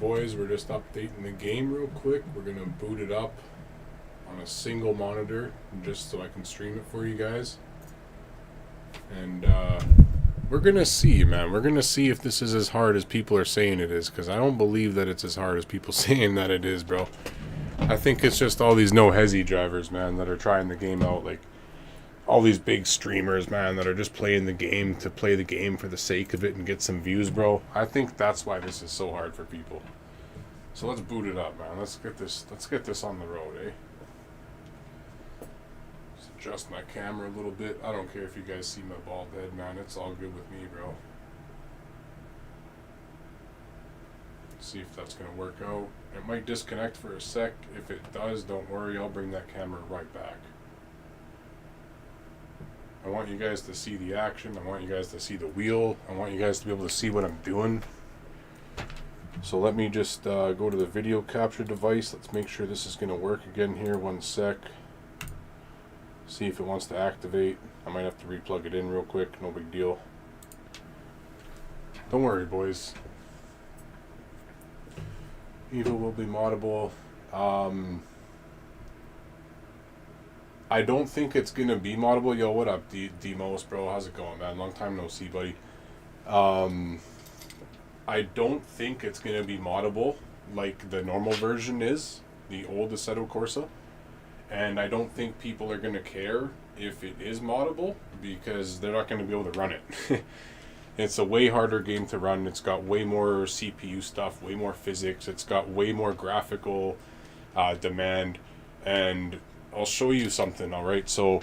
Alright boys, we're just updating the game real quick. We're gonna boot it up on a single monitor just so I can stream it for you guys. And we're gonna see, man. We're gonna see if this is as hard as people are saying it is, because I don't believe that it's as hard as people saying that it is, bro. I think it's just all these no-hezzy drivers, man, that are trying the game out. Like, all these big streamers, man, that are just playing the game to play the game for the sake of it and get some views, bro. I think that's why this is so hard for people. So let's boot it up, man. Let's get this on the road, eh? Just adjust my camera a little bit. I don't care if you guys see my bald head, man. It's all good with me, bro. See if that's gonna work out. It might disconnect for a sec. If it does, don't worry, I'll bring that camera right back. I want you guys to see the action. I want you guys to see the wheel. I want you guys to be able to see what I'm doing. So let me just go to the video capture device. Let's make sure this is going to work again here. 1 sec. See if it wants to activate. I might have to replug it in real quick. No big deal. Don't worry, boys. EVO will be moddable. I don't think it's gonna be moddable. Yo, what up, D-Mos, bro? How's it going, man? Long time no see, buddy. I don't think it's gonna be moddable like the normal version is, the old Assetto Corsa. And I don't think people are gonna care if it is moddable, because they're not gonna be able to run it. It's a way harder game to run. It's got way more CPU stuff, way more physics. It's got way more graphical demand, and I'll show you something. All right, so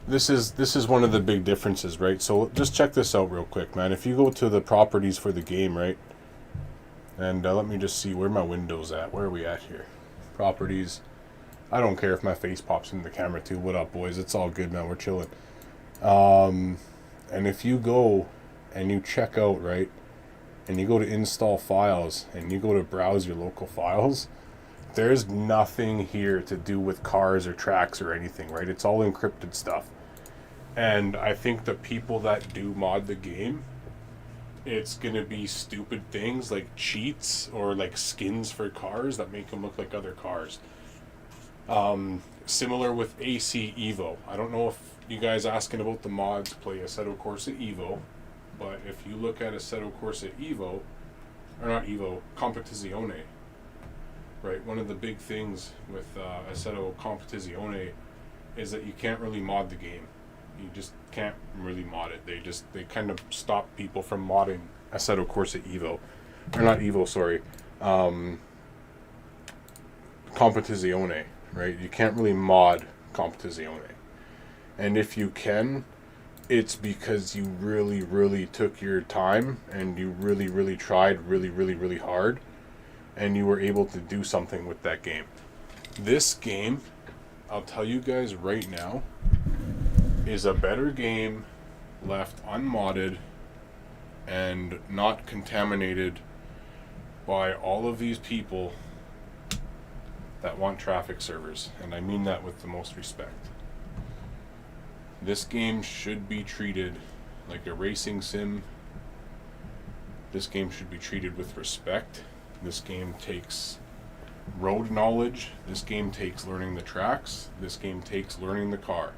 this is one of the big differences, right? So just check this out real quick, man. If you go to the properties for the game, right, and let me just see where my window's at. Where are we at here? Properties. I don't care if my face pops into the camera too. What up, boys? It's all good, man. We're chilling. And if you go and you check out, right, and you go to install files and you go to browse your local files, there's nothing here to do with cars or tracks or anything, right? It's all encrypted stuff. And I think the people that do mod the game, it's gonna be stupid things like cheats or like skins for cars that make them look like other cars. Similar with AC EVO. I don't know if you guys asking about the mods play Assetto Corsa EVO, but if you look at Assetto Corsa EVO, or not EVO, Competizione, right? One of the big things with Assetto Competizione is that you can't really mod the game. You just can't really mod it. They kind of stop people from modding Assetto Corsa EVO, or not EVO, sorry, Competizione, right? You can't really mod Competizione, and if you can, it's because you really took your time and you really tried really hard, and you were able to do something with that game. This game, I'll tell you guys right now, is a better game left unmodded and not contaminated by all of these people that want traffic servers, and I mean that with the most respect. This game should be treated like a racing sim. This game should be treated with respect. This game takes road knowledge. This game takes learning the tracks. This game takes learning the car.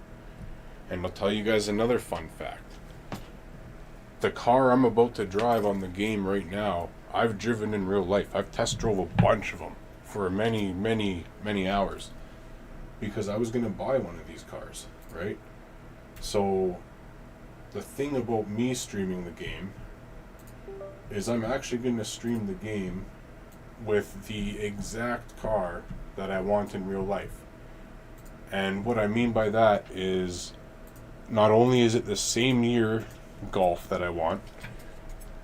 And I'll tell you guys another fun fact. The car I'm about to drive on the game right now, I've driven in real life. I've test drove a bunch of them for many hours, because I was going to buy one of these cars, right? So the thing about me streaming the game is I'm actually going to stream the game with the exact car that I want in real life. And what I mean by that is, not only is it the same year Golf that I want,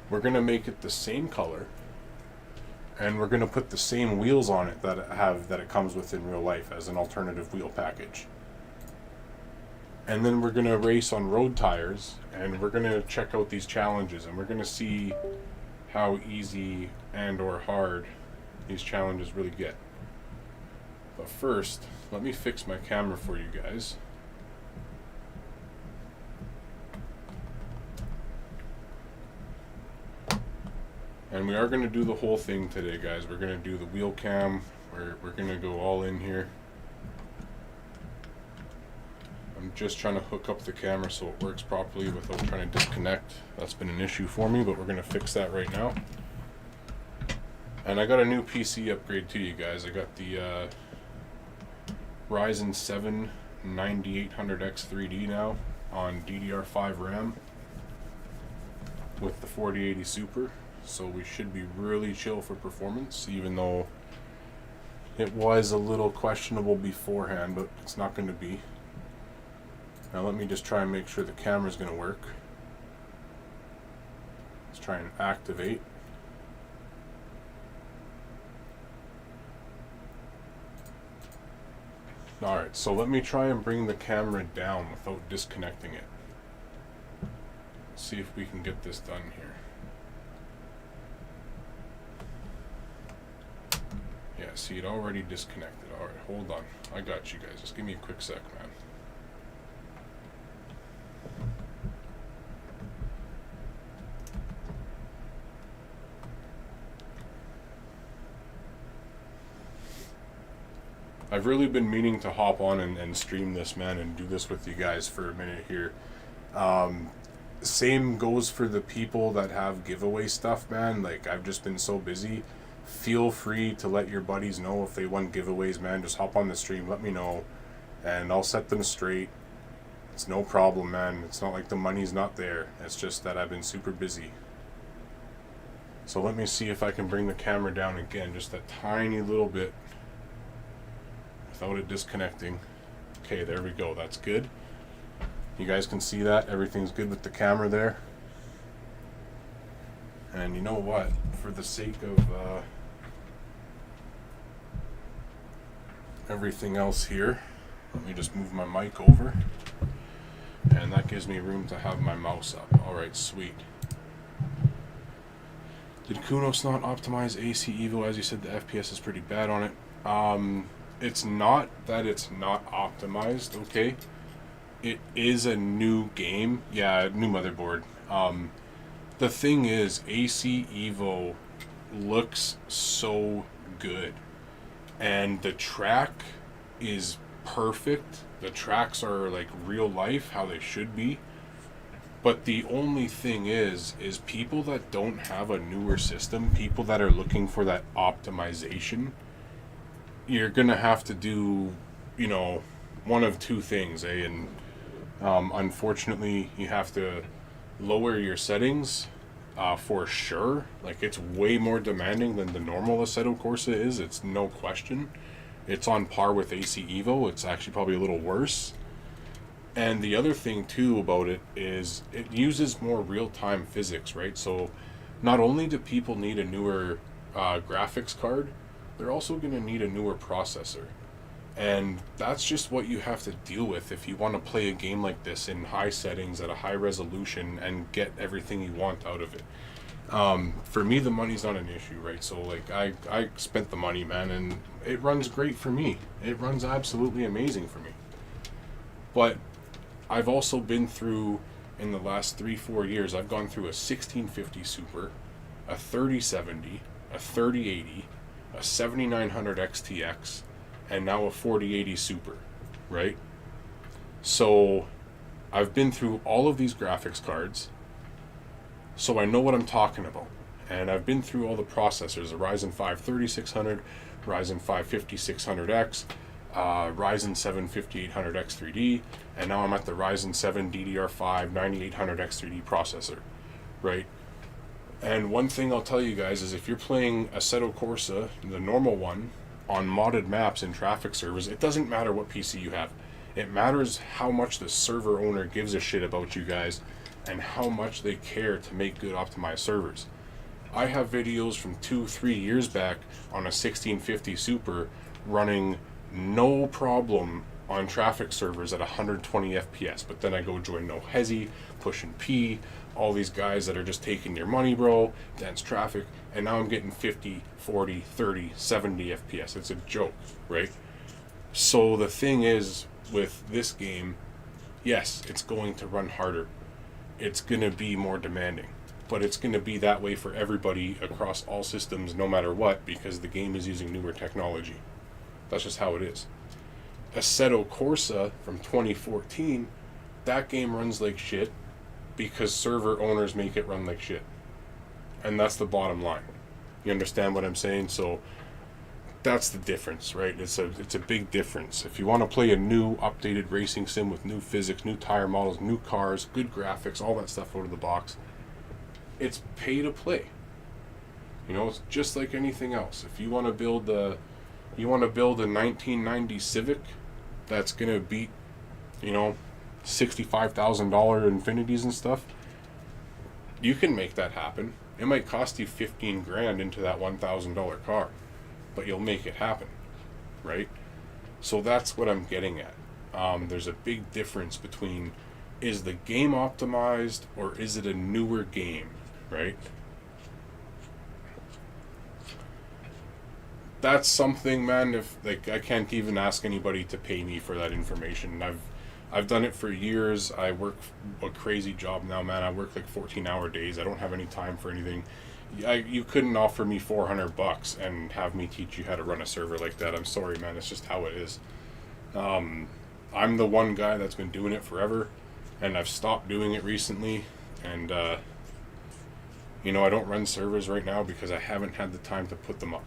we're going to make it the same color, and we're going to put the same wheels on it that it comes with in real life as an alternative wheel package. And then we're going to race on road tires, and we're going to check out these challenges, and we're going to see how easy and or hard these challenges really get. But first, let me fix my camera for you guys. And we are going to do the whole thing today, guys. We're going to do the wheel cam. We're going to go all in here. I'm just trying to hook up the camera so it works properly without trying to disconnect. That's been an issue for me, but we're going to fix that right now. And I got a new PC upgrade to you guys. I got the Ryzen 9800X3D now on DDR5 RAM with the 4080 Super. So we should be really chill for performance, even though it was a little questionable beforehand, but it's not going to be. Now let me just try and make sure the camera's going to work. Let's try and activate. Alright, so let me try and bring the camera down without disconnecting it. Let's see if we can get this done here. Yeah, see, it already disconnected. Alright, hold on. I got you guys. Just give me a quick sec, man. I've really been meaning to hop on and stream this, man, and do this with you guys for a minute here. Same goes for the people that have giveaway stuff, man. Like, I've just been so busy. Feel free to let your buddies know if they want giveaways, man. Just hop on the stream, let me know, and I'll set them straight. It's no problem, man. It's not like the money's not there. It's just that I've been super busy. So let me see if I can bring the camera down again, just a tiny little bit, without it disconnecting. Okay, there we go. That's good. You guys can see that. Everything's good with the camera there. And you know what? For the sake of everything else here, let me just move my mic over. And that gives me room to have my mouse up. Alright, sweet. Did Kunos not optimize AC EVO? As you said, the FPS is pretty bad on it. It's not that it's not optimized, okay? It is a new game. Yeah, new motherboard. The thing is, AC EVO looks so good. And the track is perfect. The tracks are like real life, how they should be. But the only thing is people that don't have a newer system, people that are looking for that optimization, you're gonna have to do, you know, one of two things, eh? And unfortunately, you have to lower your settings for sure. Like, it's way more demanding than the normal Assetto Corsa is. It's no question. It's on par with AC EVO. It's actually probably a little worse. And the other thing too about it is it uses more real-time physics, right? So not only do people need a newer graphics card, they're also going to need a newer processor. And that's just what you have to deal with if you want to play a game like this in high settings at a high resolution and get everything you want out of it. For me, the money's not an issue, right? So like I spent the money, man, and it runs great for me. It runs absolutely amazing for me. But I've also been through, in the last 3-4 years, I've gone through a 1650 Super, a 3070, a 3080, a 7900 XTX, and now a 4080 Super, right? So I've been through all of these graphics cards, so I know what I'm talking about. And I've been through all the processors, the Ryzen 5 3600, Ryzen 5 5600X, Ryzen 7 5800X3D, and now I'm at the Ryzen 7 DDR5 9800X3D processor, right? And one thing I'll tell you guys is if you're playing Assetto Corsa, the normal one, on modded maps in traffic servers, it doesn't matter what PC you have. It matters how much the server owner gives a shit about you guys and how much they care to make good optimized servers. I have videos from 2-3 years back on a 1650 Super running no problem on traffic servers at 120 FPS, but then I go join No Hezi, Pushing P, all these guys that are just taking your money, bro, dense traffic, and now I'm getting 50, 40, 30, 70 FPS. It's a joke, right? So the thing is, with this game, yes, it's going to run harder. It's going to be more demanding. but it's going to be that way for everybody across all systems no matter what, because the game is using newer technology. That's just how it is. Assetto Corsa from 2014, that game runs like shit because server owners make it run like shit. And that's the bottom line. You understand what I'm saying? So that's the difference, right? It's a big difference. If you want to play a new updated racing sim with new physics, new tire models, new cars, good graphics, all that stuff out of the box, it's pay to play. You know, it's just like anything else. If you want to build a 1990 Civic that's gonna beat, you know, $65,000 Infinities and stuff, you can make that happen. It might cost you 15 grand into that $1,000 car, but you'll make it happen, right? So that's what I'm getting at. There's a big difference between, is the game optimized or is it a newer game, right? That's something, man. If like, I can't even ask anybody to pay me for that information. I've done it for years. I work a crazy job now, man. I work like 14-hour days. I don't have any time for anything. You couldn't offer me $400 and have me teach you how to run a server like that. I'm sorry, man. It's just how it is. I'm the one guy that's been doing it forever, and I've stopped doing it recently. And you know, I don't run servers right now because I haven't had the time to put them up.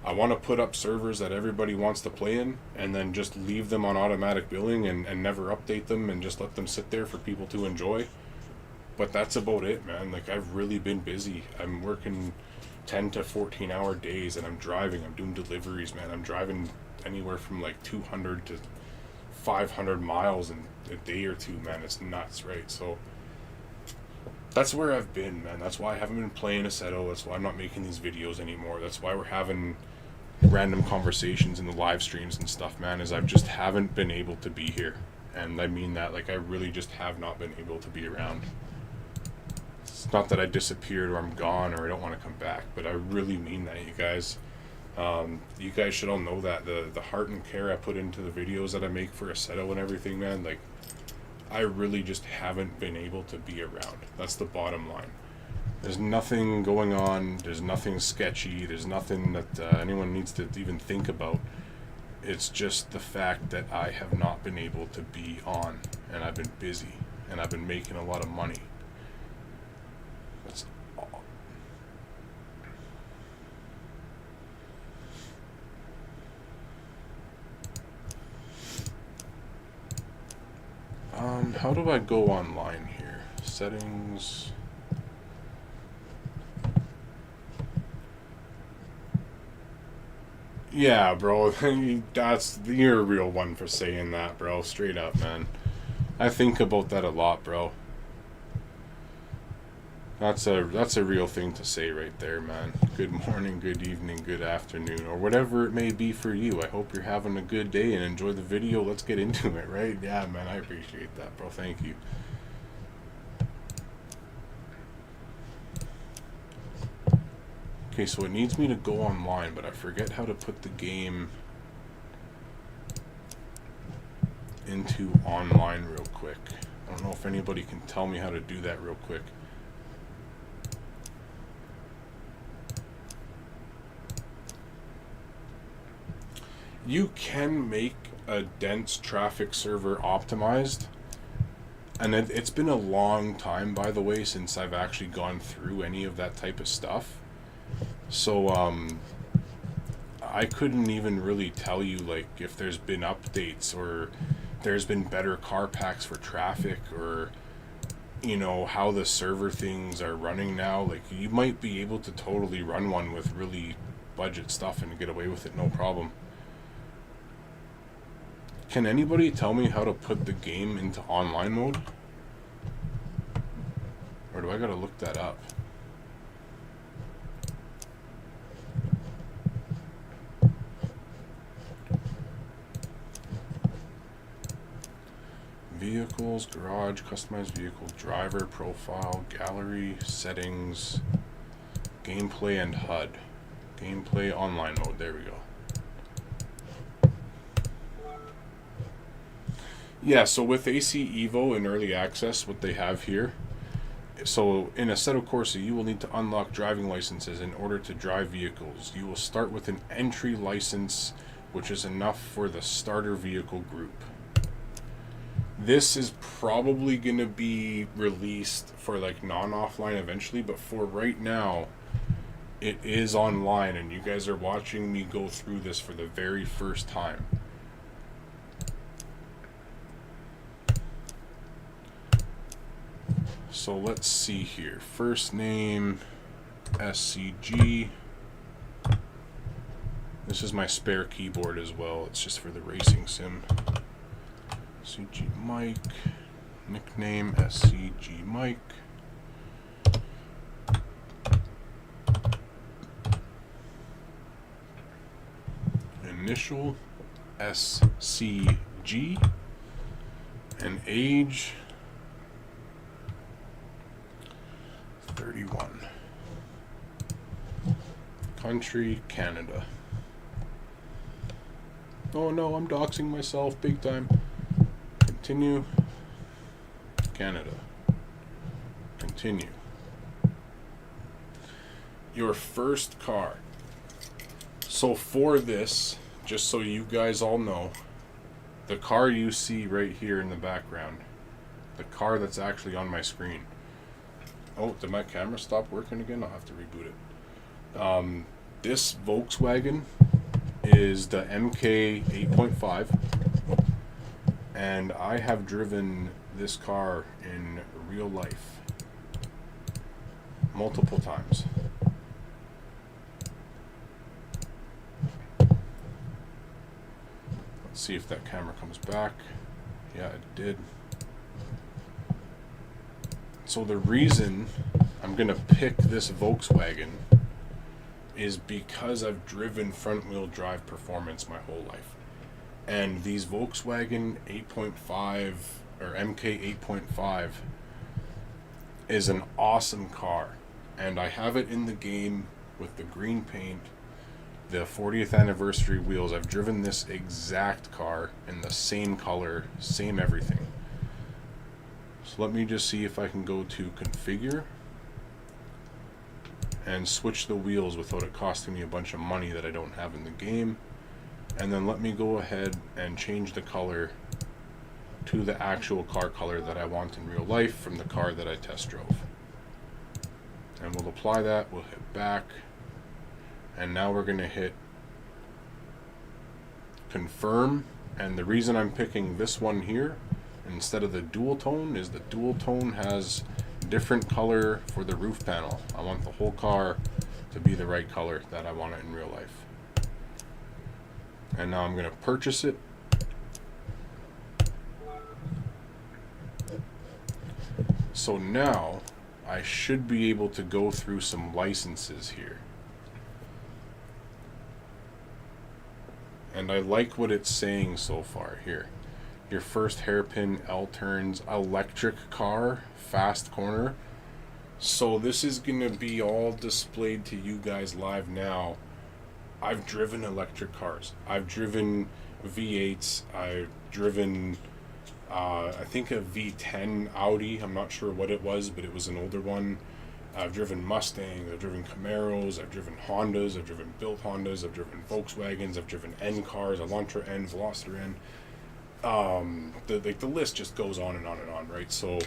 I want to put up servers that everybody wants to play in, and then just leave them on automatic billing and never update them and just let them sit there for people to enjoy. But that's about it, man. Like, I've really been busy. I'm working 10 to 14-hour days, and I'm driving. I'm doing deliveries, man. I'm driving anywhere from like 200 to 500 miles in a day or two, man. It's nuts, right? So that's where I've been, man. That's why I haven't been playing Assetto. That's why I'm not making these videos anymore. That's why we're having random conversations in the live streams and stuff, man, is I just haven't been able to be here. And I mean that, like, I really just have not been able to be around. It's not that I disappeared or I'm gone or I don't want to come back, but I really mean that, you guys. You guys should all know that. The heart and care I put into the videos that I make for Assetto and everything, man, like, I really just haven't been able to be around. That's the bottom line. There's nothing going on. There's nothing sketchy. There's nothing that anyone needs to even think about. It's just the fact that I have not been able to be on, and I've been busy, and I've been making a lot of money. That's all. How do I go online here? Settings. Yeah, bro. You're a real one for saying that, bro. Straight up, man. I think about that a lot, bro. That's a real thing to say right there, man. Good morning, good evening, good afternoon, or whatever it may be for you. I hope you're having a good day and enjoy the video. Let's get into it, right? Yeah, man, I appreciate that, bro. Thank you. Okay, so it needs me to go online, but I forget how to put the game into online real quick. I don't know if anybody can tell me how to do that real quick. You can make a dense traffic server optimized, and it's been a long time, by the way, since I've actually gone through any of that type of stuff. So I couldn't even really tell you, like, if there's been updates or there's been better car packs for traffic, or, you know, how the server things are running now. Like, you might be able to totally run one with really budget stuff and get away with it, no problem. Can anybody tell me how to put the game into online mode? Or do I gotta look that up? Vehicles, garage, customized vehicle, driver, profile, gallery, settings, gameplay and HUD. Gameplay online mode, there we go. Yeah, so with AC EVO in early access, what they have here So in Assetto Corsa, you will need to unlock driving licenses in order to drive vehicles. You will start with an entry license, which is enough for the starter vehicle group. This is probably going to be released for like non-offline eventually, but for right now, it is online, and you guys are watching me go through this for the very first time. So let's see here. First name, SCG. This is my spare keyboard as well. It's just for the racing sim. SCG Mike. Nickname, SCG Mike. Initial, SCG. And age, 31. Country, Canada. Oh no, I'm doxing myself big time. Continue. Canada. Continue. Your first car. So for this, just so you guys all know, the car you see right here in the background, the car that's actually on my screen. Oh, did my camera stop working again? I'll have to reboot it. This Volkswagen is the MK 8.5, and I have driven this car in real life multiple times. Let's see if that camera comes back. Yeah, it did. So the reason I'm gonna pick this Volkswagen is because I've driven front wheel drive performance my whole life. And these Volkswagen 8.5 or MK 8.5 is an awesome car. And I have it in the game with the green paint, the 40th anniversary wheels. I've driven this exact car in the same color, same everything. So let me just see if I can go to configure and switch the wheels without it costing me a bunch of money that I don't have in the game. And then let me go ahead and change the color to the actual car color that I want in real life from the car that I test drove. And we'll apply that, we'll hit back, and now we're going to hit confirm. And the reason I'm picking this one here instead of the dual tone is the dual tone has different color for the roof panel. I want the whole car to be the right color that I want it in real life. And now I'm going to purchase it. So now I should be able to go through some licenses here. And I like what it's saying so far here. Your first hairpin, L turns, electric car, fast corner. So this is going to be all displayed to you guys live now. I've driven electric cars. I've driven V8s. I've driven, I think a V10 Audi. I'm not sure what it was, but it was an older one. I've driven Mustangs. I've driven Camaros. I've driven Hondas. I've driven built Hondas. I've driven Volkswagens. I've driven N cars, Elantra N, Veloster N. The list just goes on and on and on, right? So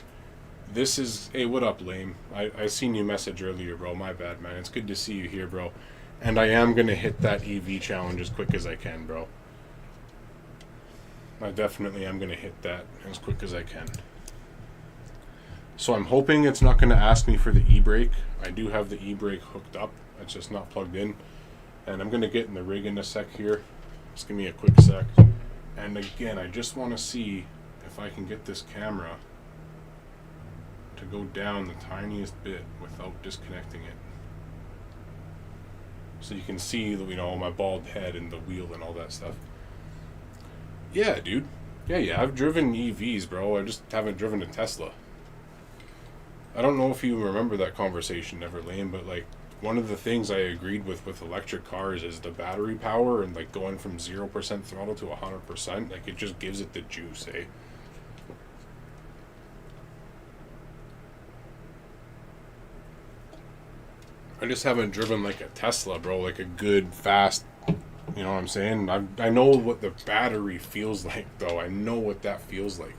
this is, hey, what up, lame? I seen you message earlier, bro. My bad, man. It's good to see you here, bro. And I am going to hit that EV challenge as quick as I can, bro. I definitely am going to hit that as quick as I can. So I'm hoping it's not going to ask me for the e-brake. I do have the e-brake hooked up. It's just not plugged in. And I'm going to get in the rig in a sec here. Just give me a quick sec. And again, I just want to see if I can get this camera to go down the tiniest bit without disconnecting it. So you can see, you know, my bald head and the wheel and all that stuff. Yeah, dude. Yeah, I've driven EVs, bro. I just haven't driven a Tesla. I don't know if you remember that conversation, Never Lame, but like one of the things I agreed with electric cars is the battery power and like going from 0% throttle to 100%. Like it just gives it the juice, eh? I just haven't driven like a Tesla, bro, like a good, fast, you know what I'm saying? I know what the battery feels like, though. I know what that feels like.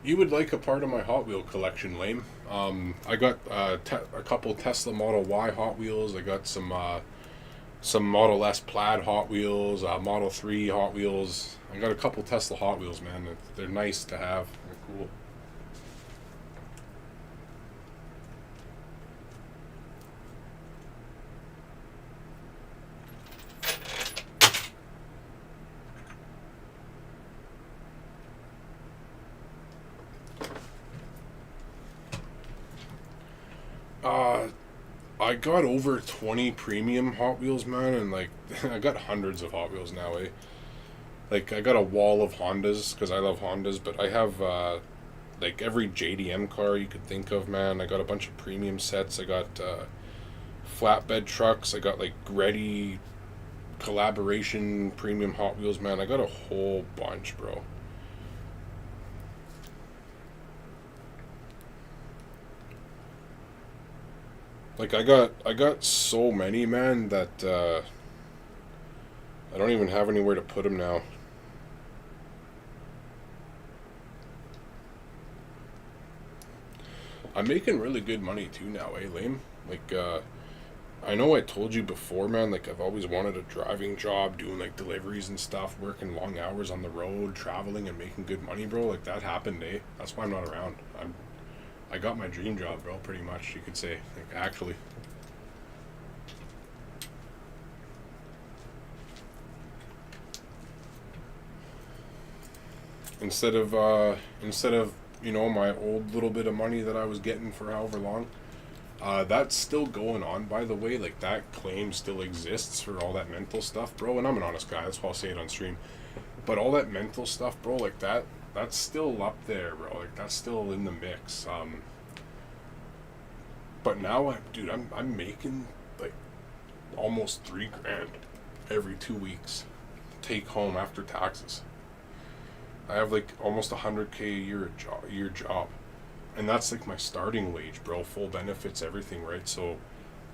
You would like a part of my Hot Wheel collection, Lame. I got a couple Tesla Model Y Hot Wheels. I got some Model S Plaid Hot Wheels, Model 3 Hot Wheels. I got a couple Tesla Hot Wheels, man. They're nice to have. They're cool. I got over 20 premium Hot Wheels, man, and like I got hundreds of Hot Wheels now, eh? Like I got a wall of Hondas because I love Hondas, but I have like every JDM car you could think of, man. I got a bunch of premium sets. I got flatbed trucks. I got like Gretty collaboration premium Hot Wheels, man. I got a whole bunch, bro. Like I got so many, man, that I don't even have anywhere to put them now. I'm making really good money too now, eh, Lame? Like I know I told you before, man, like I've always wanted a driving job, doing like deliveries and stuff, working long hours on the road, traveling and making good money, bro. Like that happened, eh? That's why I'm not around. I got my dream job, bro, pretty much, you could say. Like actually. Instead of, you know, my old little bit of money that I was getting for however long, that's still going on, by the way. Like, that claim still exists for all that mental stuff, bro. And I'm an honest guy, that's why I'll say it on stream. But all that mental stuff, bro, like, that's still up there, bro. Like, that's still in the mix. But now, dude, I'm making, like, almost $3,000 every 2 weeks. Take home after taxes. I have, like, almost $100K a year job. And that's like my starting wage, bro. Full benefits, everything, right? So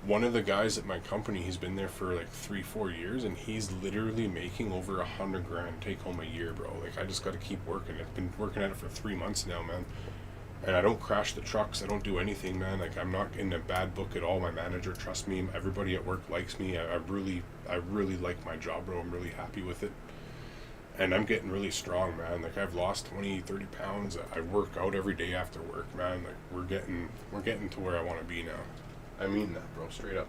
one of the guys at my company, he's been there for like 3-4 years, and he's literally making over $100,000 take home a year, bro. Like I just got to keep working. I've been working at it for 3 months now, man. And I don't crash the trucks. I don't do anything, man. Like I'm not in a bad book at all. My manager trusts me. Everybody at work likes me. I really like my job, bro. I'm really happy with it. And I'm getting really strong, man. Like I've lost 20-30 pounds. I work out every day after work, man. Like we're getting to where I want to be now. I mean that, bro, straight up.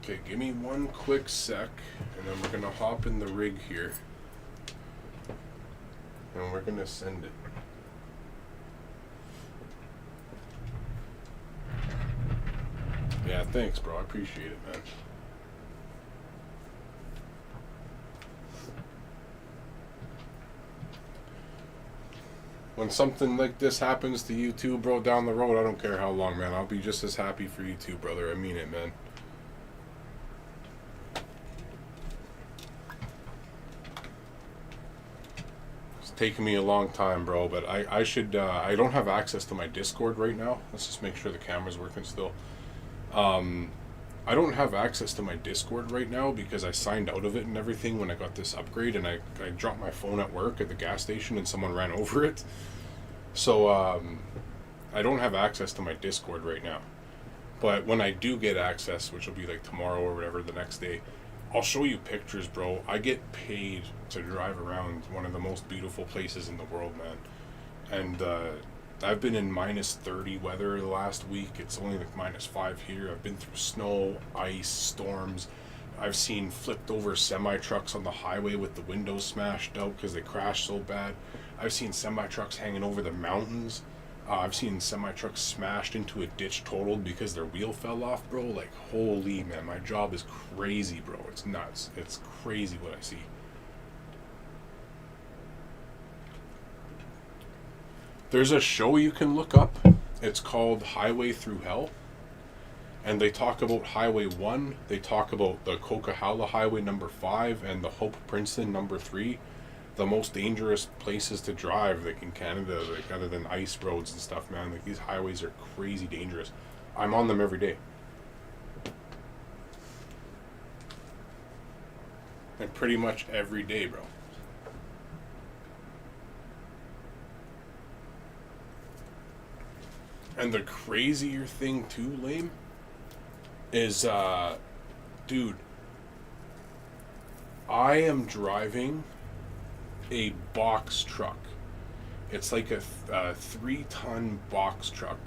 Okay, give me one quick sec, and then we're gonna hop in the rig here, and we're gonna send it. Yeah, thanks, bro. I appreciate it, man. When something like this happens to you too, bro, down the road, I don't care how long, man. I'll be just as happy for you too, brother. I mean it, man. Taking me a long time, bro, but I should I don't have access to my Discord right now. Let's just make sure the camera's working still. I don't have access to my Discord right now because I signed out of it and everything when I got this upgrade, and I dropped my phone at work at the gas station and someone ran over it. So I don't have access to my Discord right now. But when I do get access, which will be like tomorrow or whatever, the next day, I'll show you pictures, bro. I get paid to drive around one of the most beautiful places in the world, man. And I've been in minus 30 weather the last week. It's only like minus 5 here. I've been through snow, ice, storms. I've seen flipped over semi-trucks on the highway with the windows smashed out because they crashed so bad. I've seen semi-trucks hanging over the mountains. I've seen semi-trucks smashed into a ditch, totaled because their wheel fell off, bro. Like, holy man, my job is crazy, bro. It's nuts. It's crazy what I see. There's a show you can look up. It's called Highway Through Hell. And they talk about Highway 1. They talk about the Coquihalla Highway number 5 and the Hope Princeton number 3. The most dangerous places to drive, like in Canada, like other than ice roads and stuff, man. Like, these highways are crazy dangerous. I'm on them every day. And pretty much every day, bro. And the crazier thing too, lame, is, dude, I am driving a box truck. It's like a 3-ton box truck,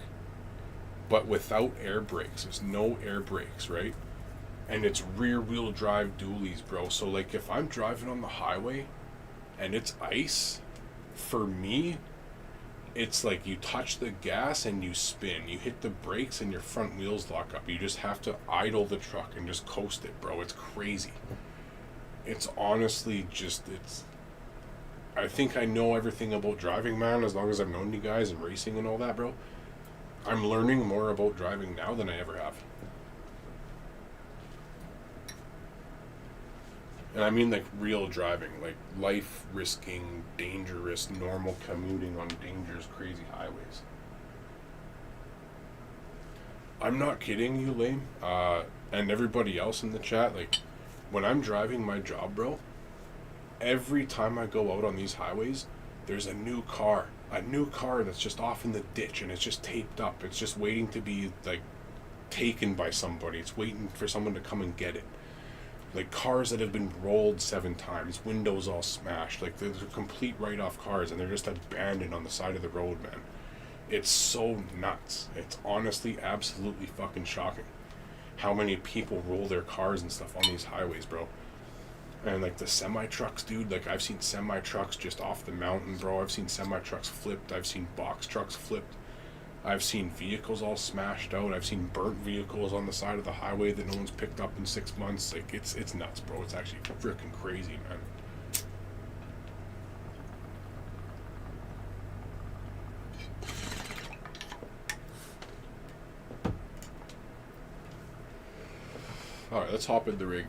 but without air brakes. There's no air brakes, right? And it's rear wheel drive dualies, bro. So like, if I'm driving on the highway and it's ice, for me, it's like you touch the gas and you spin. You hit the brakes and your front wheels lock up. You just have to idle the truck and just coast it, bro. It's crazy. It's honestly just, I think I know everything about driving, man, as long as I've known you guys and racing and all that, bro. I'm learning more about driving now than I ever have. And I mean like real driving, like life-risking, dangerous, normal commuting on dangerous, crazy highways. I'm not kidding you, lame. And everybody else in the chat, like, when I'm driving my job, bro, every time I go out on these highways, there's a new car that's just off in the ditch, and it's just taped up. It's just waiting to be, like, taken by somebody. It's waiting for someone to come and get it. Like, cars that have been rolled 7 times, windows all smashed. Like, they're complete write-off cars, and they're just abandoned on the side of the road, man. It's so nuts. It's honestly absolutely fucking shocking how many people roll their cars and stuff on these highways, bro. And, like, the semi-trucks, dude, like, I've seen semi-trucks just off the mountain, bro. I've seen semi-trucks flipped. I've seen box trucks flipped. I've seen vehicles all smashed out. I've seen burnt vehicles on the side of the highway that no one's picked up in 6 months. Like, it's nuts, bro. It's actually freaking crazy, man. Alright, let's hop in the rig.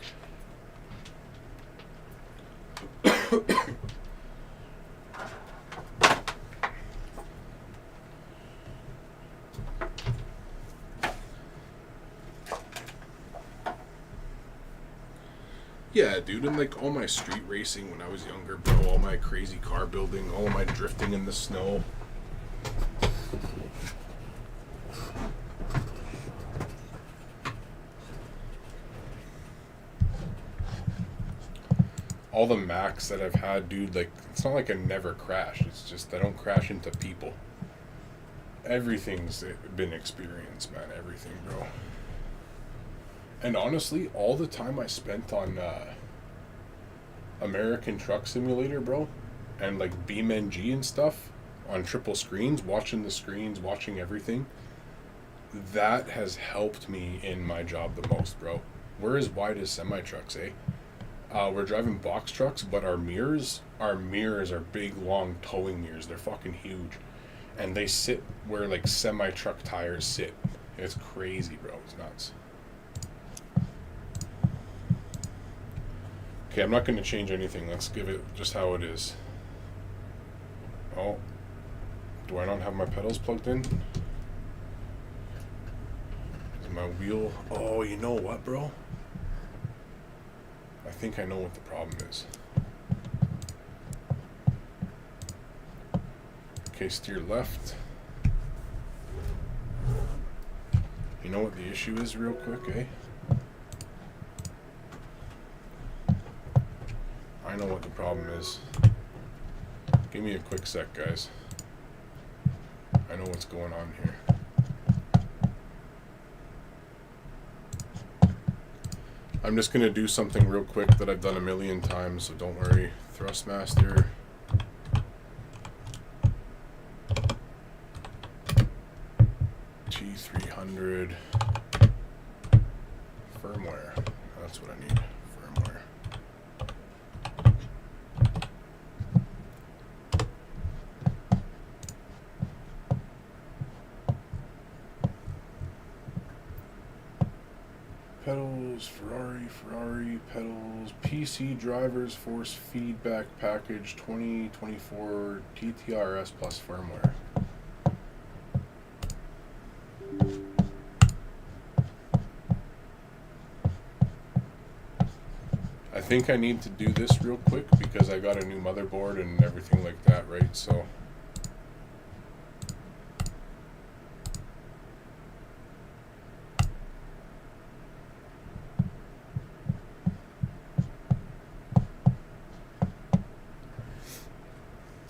Yeah, dude, and like all my street racing when I was younger, bro, all my crazy car building, all my drifting in the snow. All the Macs that I've had, dude, like, it's not like I never crash. It's just I don't crash into people. Everything's been experience, man. Everything, bro. And honestly, all the time I spent on American Truck Simulator, bro, and like BeamNG and stuff on triple screens, watching the screens, watching everything, that has helped me in my job the most, bro. We're as wide as semi-trucks, eh? We're driving box trucks, but our mirrors are big, long towing mirrors. They're fucking huge. And they sit where like semi-truck tires sit. It's crazy, bro. It's nuts. Okay, I'm not going to change anything. Let's give it just how it is. Oh. Do I not have my pedals plugged in? Is my wheel... Oh, you know what, bro? I think I know what the problem is. Okay, steer left. You know what the issue is real quick, eh? I know what the problem is. Give me a quick sec, guys. I know what's going on here. I'm just going to do something real quick that I've done a million times, so don't worry. Thrustmaster. pedals, Ferrari pedals, PC drivers force feedback package 2024 TTRS plus firmware. I think I need to do this real quick because I got a new motherboard and everything like that, right? So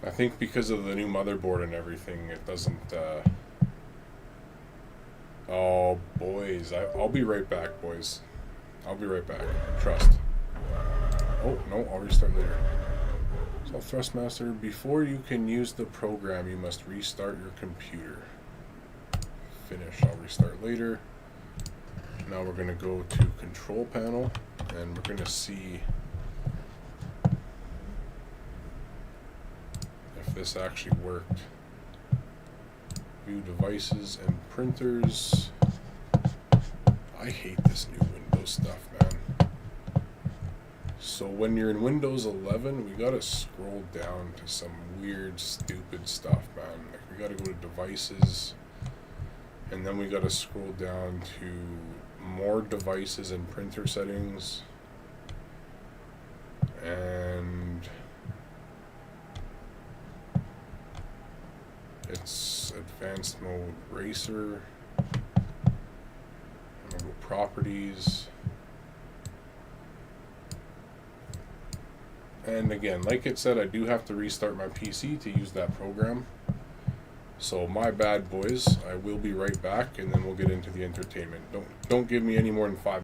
I think because of the new motherboard and everything, it doesn't oh boys, I'll be right back, boys. I'll be right back. Trust. Oh, no, I'll restart later. So Thrustmaster, before you can use the program, you must restart your computer. Finish, I'll restart later. Now we're going to go to control panel, and we're going to see if this actually worked. View devices and printers. I hate this new Windows stuff, man. So when you're in Windows 11, we gotta scroll down to some weird, stupid stuff, man. Like we gotta go to devices, and then we gotta scroll down to more devices and printer settings, and it's advanced mode racer, and we'll go properties. And again, like it said, I do have to restart my PC to use that program. So my bad, boys. I will be right back, and then we'll get into the entertainment. Don't give me any more than 5